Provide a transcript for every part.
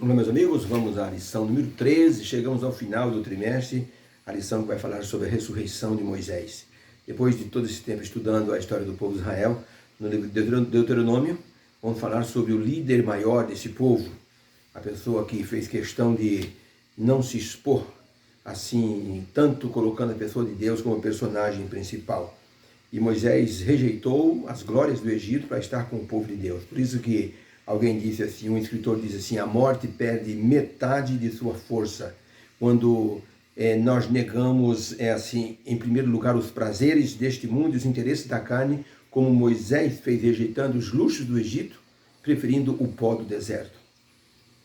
Olá, meus amigos, vamos à lição número 13, chegamos ao final do trimestre, a lição que vai falar sobre a ressurreição de Moisés. Depois de todo esse tempo estudando a história do povo de Israel, no livro de Deuteronômio, vamos falar sobre o líder maior desse povo, a pessoa que fez questão de não se expor, assim, tanto colocando a pessoa de Deus como personagem principal. E Moisés rejeitou as glórias do Egito para estar com o povo de Deus. Por isso que alguém disse assim, um escritor diz assim, a morte perde metade de sua força quando nós negamos, assim, em primeiro lugar, os prazeres deste mundo e os interesses da carne, como Moisés fez, rejeitando os luxos do Egito, preferindo o pó do deserto.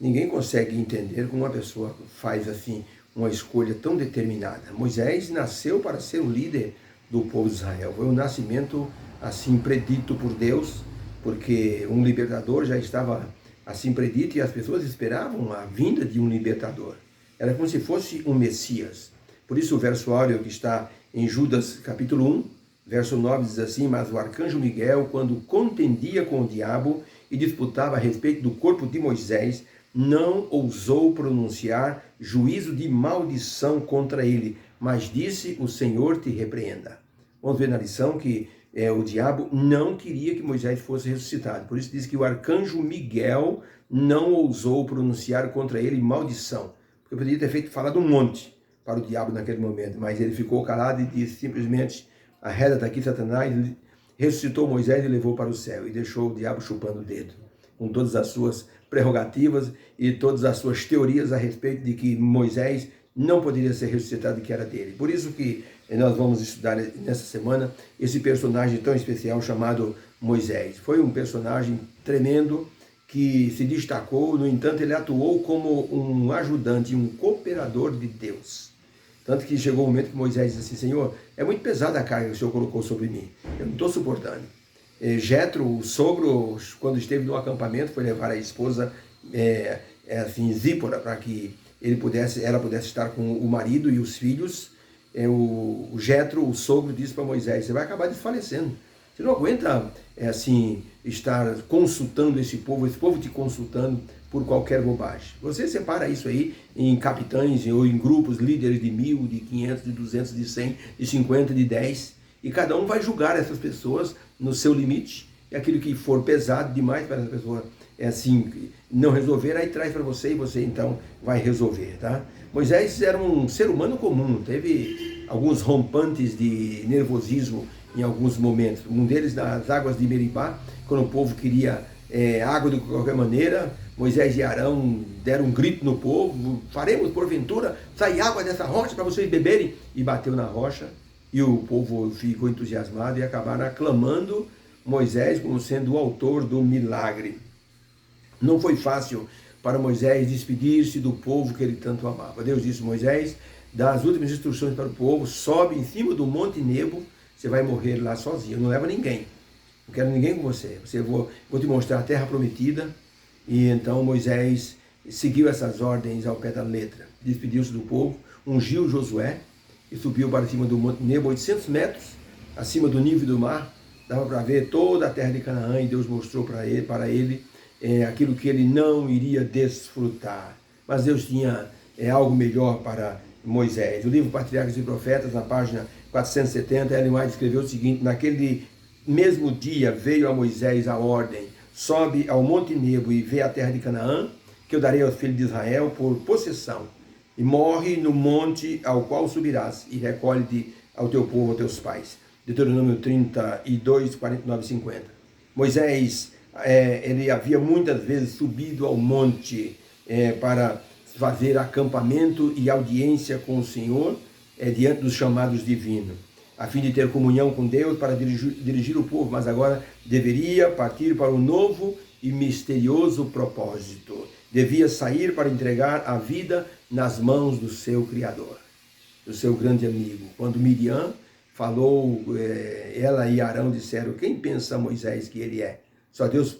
Ninguém consegue entender como uma pessoa faz assim uma escolha tão determinada. Moisés nasceu para ser o líder do povo de Israel. Foi um nascimento assim predito por Deus, porque um libertador já estava assim predito e as pessoas esperavam a vinda de um libertador. Era como se fosse um Messias. Por isso o verso áureo que está em Judas capítulo 1, verso 9 diz assim, mas o arcanjo Miguel, quando contendia com o diabo e disputava a respeito do corpo de Moisés, não ousou pronunciar juízo de maldição contra ele, mas disse, o Senhor te repreenda. Vamos ver na lição que o diabo não queria que Moisés fosse ressuscitado. Por isso diz que o arcanjo Miguel não ousou pronunciar contra ele maldição. Porque poderia ter falado um monte para o diabo naquele momento, mas ele ficou calado e disse simplesmente, arreda daqui, Satanás, ressuscitou Moisés e levou para o céu e deixou o diabo chupando o dedo, com todas as suas prerrogativas e todas as suas teorias a respeito de que Moisés não poderia ser ressuscitado, que era dele. Por isso que nós vamos estudar nessa semana esse personagem tão especial chamado Moisés. Foi um personagem tremendo que se destacou, no entanto ele atuou como um ajudante, um cooperador de Deus. Tanto que chegou o momento que Moisés disse assim, Senhor, é muito pesada a carga que o Senhor colocou sobre mim, eu não estou suportando. Jetro, o sogro, quando esteve no acampamento, foi levar a esposa, assim, Zípora, para que ela pudesse estar com o marido e os filhos. O Jetro, o sogro, disse para Moisés, você vai acabar desfalecendo. Você não aguenta, assim, estar consultando esse povo te consultando por qualquer bobagem. Você separa isso aí em capitães ou em grupos, líderes de 1.000, de 500, de 200, de 100, de 50, de 10, e cada um vai julgar essas pessoas no seu limite, e aquilo que for pesado demais para essa pessoa, assim, não resolver, aí traz para você e você então vai resolver, tá? Moisés era um ser humano comum, teve alguns rompantes de nervosismo em alguns momentos, um deles nas águas de Meribá, quando o povo queria água de qualquer maneira, Moisés e Arão deram um grito no povo, faremos porventura sair água dessa rocha para vocês beberem, e bateu na rocha, e o povo ficou entusiasmado e acabaram aclamando Moisés como sendo o autor do milagre. Não foi fácil para Moisés despedir-se do povo que ele tanto amava. Deus disse, Moisés, dá as últimas instruções para o povo, sobe em cima do Monte Nebo, você vai morrer lá sozinho, não leva ninguém. Não quero ninguém com você. Vou te mostrar a terra prometida. E então Moisés seguiu essas ordens ao pé da letra. Despediu-se do povo, ungiu Josué e subiu para cima do Monte Nebo, 800 metros acima do nível do mar. Dava para ver toda a terra de Canaã e Deus mostrou para ele aquilo que ele não iria desfrutar. Mas Deus tinha algo melhor para Moisés. O livro Patriarcas e Profetas, na página 470, Ellen White escreveu o seguinte, naquele mesmo dia veio a Moisés a ordem, sobe ao Monte Nebo e vê a terra de Canaã, que eu darei aos filhos de Israel por possessão, e morre no monte ao qual subirás, e recolhe-te ao teu povo, aos teus pais. Deuteronômio 32, 49 e 50. Moisés, ele havia muitas vezes subido ao monte para fazer acampamento e audiência com o Senhor, diante dos chamados divinos, a fim de ter comunhão com Deus para dirigir o povo, mas agora deveria partir para um novo e misterioso propósito. Devia sair para entregar a vida nas mãos do seu Criador, do seu grande amigo. Quando Miriam falou, ela e Arão disseram, quem pensa Moisés que ele é? Só Deus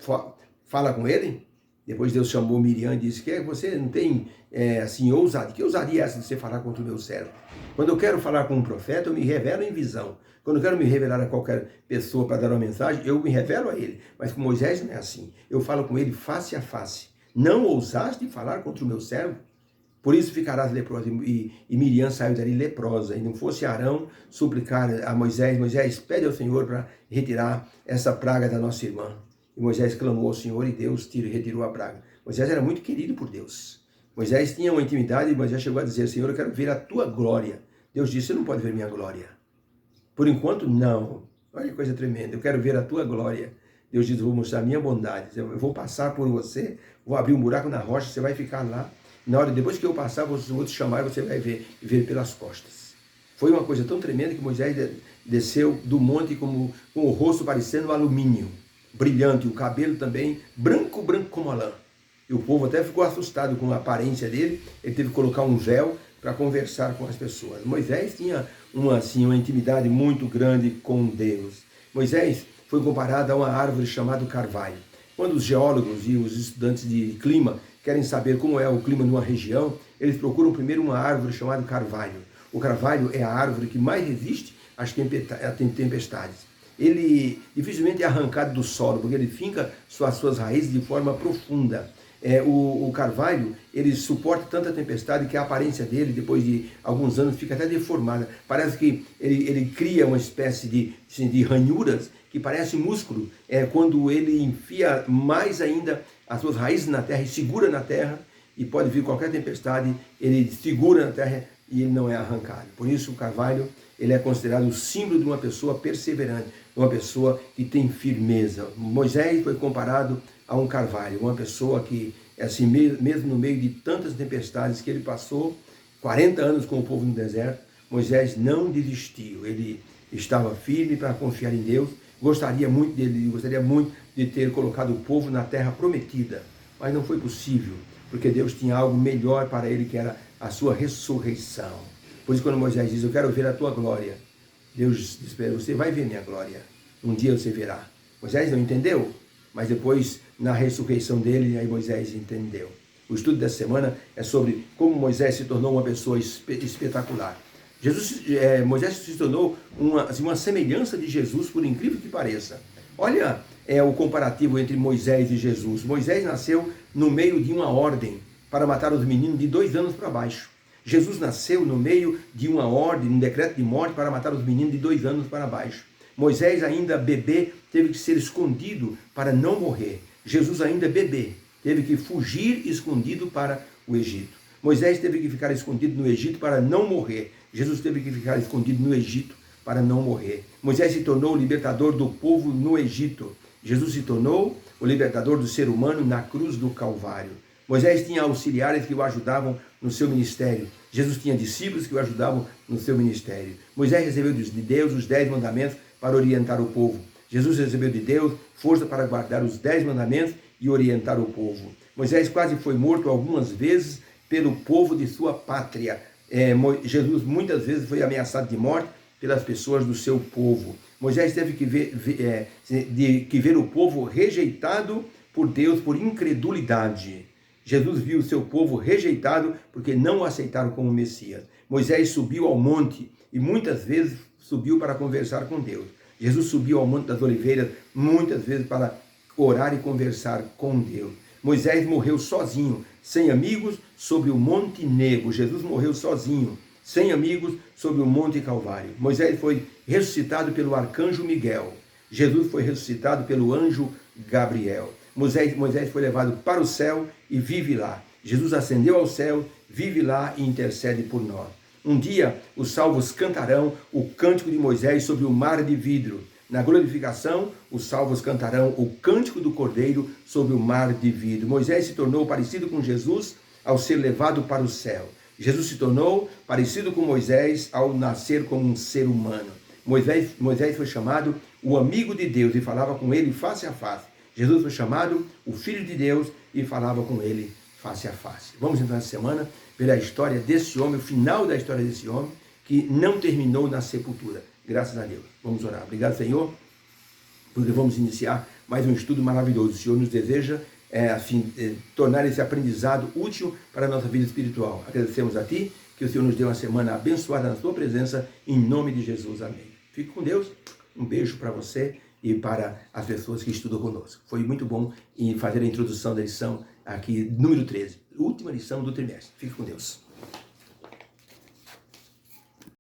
fala com ele? Depois Deus chamou Miriam e disse, que você não tem, assim, ousadia. Que ousadia é essa de você falar contra o meu servo? Quando eu quero falar com um profeta, eu me revelo em visão. Quando eu quero me revelar a qualquer pessoa para dar uma mensagem, eu me revelo a ele. Mas com Moisés não é assim. Eu falo com ele face a face. Não ousaste falar contra o meu servo? Por isso ficarás leprosa. E Miriam saiu dali leprosa. E não fosse Arão suplicar a Moisés: Moisés, pede ao Senhor para retirar essa praga da nossa irmã. E Moisés clamou ao Senhor e Deus retirou a praga. Moisés era muito querido por Deus. Moisés tinha uma intimidade e Moisés chegou a dizer: Senhor, eu quero ver a tua glória. Deus disse: você não pode ver minha glória. Por enquanto, não. Olha que coisa tremenda. Eu quero ver a tua glória. Deus diz: eu vou mostrar a minha bondade. Eu vou passar por você, vou abrir um buraco na rocha, você vai ficar lá. Na hora, depois que eu passar, vou te chamar e você vai ver pelas costas. Foi uma coisa tão tremenda que Moisés desceu do monte com o rosto parecendo alumínio, brilhante, o cabelo também branco como a lã. E o povo até ficou assustado com a aparência dele. Ele teve que colocar um véu para conversar com as pessoas. Moisés tinha uma intimidade muito grande com Deus. Moisés foi comparado a uma árvore chamada carvalho. Quando os geólogos e os estudantes de clima querem saber como é o clima de uma região, eles procuram primeiro uma árvore chamada carvalho. O carvalho é a árvore que mais resiste às tempestades. Ele dificilmente é arrancado do solo, porque ele finca suas raízes de forma profunda. O carvalho, ele suporta tanta tempestade que a aparência dele, depois de alguns anos, fica até deformada. Parece que ele cria uma espécie de ranhuras que parece músculo. Quando ele enfia mais ainda as suas raízes na terra e segura na terra, e pode vir qualquer tempestade, ele segura na terra e ele não é arrancado. Por isso o carvalho, ele é considerado o símbolo de uma pessoa perseverante, uma pessoa que tem firmeza. Moisés foi comparado a um carvalho, uma pessoa que, assim, mesmo no meio de tantas tempestades que ele passou, 40 anos com o povo no deserto, Moisés não desistiu. Ele estava firme para confiar em Deus. Gostaria muito de ter colocado o povo na terra prometida, mas não foi possível, porque Deus tinha algo melhor para ele, que era a sua ressurreição. Por isso, quando Moisés diz: eu quero ver a tua glória, Deus diz para ele: você vai ver minha glória, um dia você verá. Moisés não entendeu, mas depois, na ressurreição dele, aí Moisés entendeu. O estudo dessa semana é sobre como Moisés se tornou uma pessoa espetacular. Moisés se tornou uma semelhança de Jesus, por incrível que pareça. Olha o comparativo entre Moisés e Jesus. Moisés nasceu no meio de uma ordem para matar os meninos de 2 anos para baixo. Jesus nasceu no meio de uma ordem, um decreto de morte para matar os meninos de 2 anos para baixo. Moisés, ainda bebê, teve que ser escondido para não morrer. Jesus, ainda bebê, teve que fugir escondido para o Egito. Moisés teve que ficar escondido no Egito para não morrer. Jesus teve que ficar escondido no Egito para não morrer. Moisés se tornou o libertador do povo no Egito. Jesus se tornou o libertador do ser humano na cruz do Calvário. Moisés tinha auxiliares que o ajudavam no seu ministério. Jesus tinha discípulos que o ajudavam no seu ministério. Moisés recebeu de Deus os 10 mandamentos para orientar o povo. Jesus recebeu de Deus força para guardar os 10 mandamentos e orientar o povo. Moisés quase foi morto algumas vezes pelo povo de sua pátria. Jesus muitas vezes foi ameaçado de morte pelas pessoas do seu povo. Moisés teve que ver o povo rejeitado por Deus por incredulidade. Jesus viu o seu povo rejeitado porque não o aceitaram como Messias. Moisés subiu ao monte e muitas vezes subiu para conversar com Deus. Jesus subiu ao Monte das Oliveiras muitas vezes para orar e conversar com Deus. Moisés morreu sozinho, sem amigos, sobre o Monte Nebo. Jesus morreu sozinho, sem amigos, sobre o Monte Calvário. Moisés foi ressuscitado pelo arcanjo Miguel. Jesus foi ressuscitado pelo anjo Gabriel. Moisés foi levado para o céu e vive lá. Jesus ascendeu ao céu, vive lá e intercede por nós. Um dia os salvos cantarão o cântico de Moisés sobre o mar de vidro. Na glorificação, os salvos cantarão o cântico do Cordeiro sobre o mar de vidro. Moisés se tornou parecido com Jesus ao ser levado para o céu. Jesus se tornou parecido com Moisés ao nascer como um ser humano. Moisés foi chamado o amigo de Deus e falava com ele face a face. Jesus foi chamado o Filho de Deus e falava com ele face a face. Vamos então essa semana ver a história desse homem, o final da história desse homem, que não terminou na sepultura. Graças a Deus. Vamos orar. Obrigado, Senhor, porque vamos iniciar mais um estudo maravilhoso. O Senhor nos deseja tornar esse aprendizado útil para a nossa vida espiritual. Agradecemos a Ti, que o Senhor nos dê uma semana abençoada na Sua presença, em nome de Jesus. Amém. Fique com Deus. Um beijo para você e para as pessoas que estudam conosco. Foi muito bom fazer a introdução da lição aqui, número 13, última lição do trimestre. Fique com Deus.